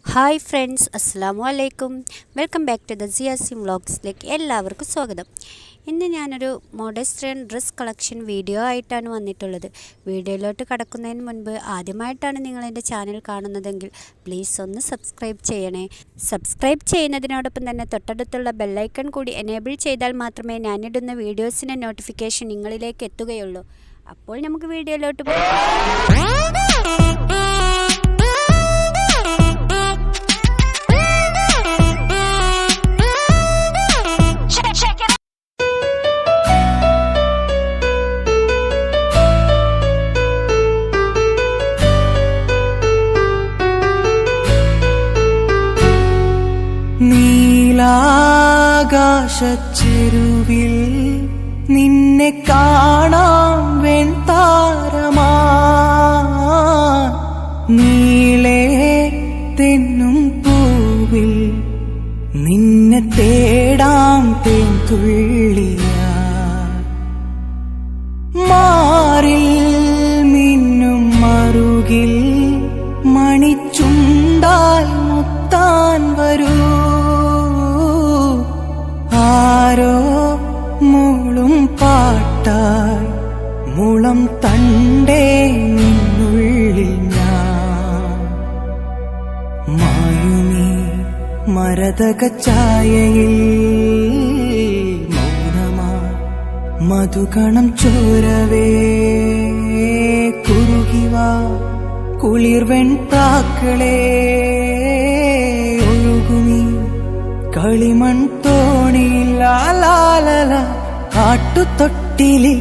Hi friends, അസ്സലാമു അലൈക്കും. Welcome back to the സിയാസി വ്ളോഗ്സിലേക്ക് എല്ലാവർക്കും സ്വാഗതം. ഇന്ന് ഞാനൊരു മോഡസ്റ്റേൺ ഡ്രസ് കളക്ഷൻ വീഡിയോ ആയിട്ടാണ് വന്നിട്ടുള്ളത്. വീഡിയോയിലോട്ട് കടക്കുന്നതിന് മുൻപ് ആദ്യമായിട്ടാണ് നിങ്ങൾ എൻ്റെ ചാനൽ കാണുന്നതെങ്കിൽ പ്ലീസ് ഒന്ന് സബ്സ്ക്രൈബ് ചെയ്യണേ. സബ്സ്ക്രൈബ് ചെയ്യുന്നതിനോടൊപ്പം തന്നെ തൊട്ടടുത്തുള്ള ബെല്ലൈക്കൺ കൂടി എനേബിൾ ചെയ്താൽ മാത്രമേ ഞാനിടുന്ന വീഡിയോസിൻ്റെ നോട്ടിഫിക്കേഷൻ നിങ്ങളിലേക്ക് എത്തുകയുള്ളൂ. അപ്പോൾ നമുക്ക് വീഡിയോയിലോട്ട് പോകാം. നീലാകാശച്ചെരുവിൽ നിന്നെ കാണാം വെൺതാരമാ, നീളേ തെന്നും പൂവിൽ നിന്നെ തേടാം തേൻതുള്ളിയാ, മാറിൽ മിന്നും മറുകിൽ മണിച്ചുണ്ടാൽ മുത്താൻ വരൂ, ആരോ മൂളും പാട്ടായി മുളം തണ്ടേ നിന്നുള്ളിൽ ഞാൻ, മായുമീ മരതക ഛായയിൽ മൗനമാ മധുകണം ചോരവേ, കുറുകിവാ കുളിർവെൺ പ്രാക്കളേ, ഒഴുകുമീ കളിമൺ തോണിയിൽ ലാലാലല ആട്ടുതൊട്ടിലിൽ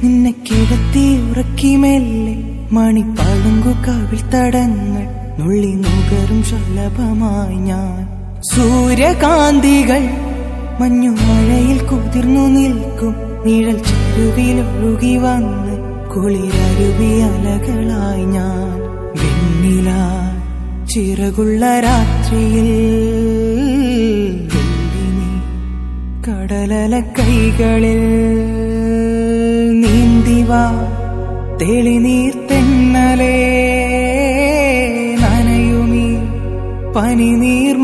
നിന്നെ കിടത്തി ഉറക്കി മെല്ലെ, മണിപ്പളുങ്കു കവിൾ തടങ്ങൾ നുള്ളി നുകരും ശലഭമായി ഞാൻ, സൂര്യകാന്തികൾ മഞ്ഞുമഴയിൽ കുതിർന്നു നിൽക്കും നിഴൽ ചെരുവിലൊഴുകി വന്ന് കുളിരരുവി അലകളായി ഞാൻ, വെണ്ണില ചിറകുള്ള രാത്രിയിൽ കടലല കൈകളിൽ നീന്തിവാ തെളിനീർ തെന്നലേ, നനയുമീ പനിനീർ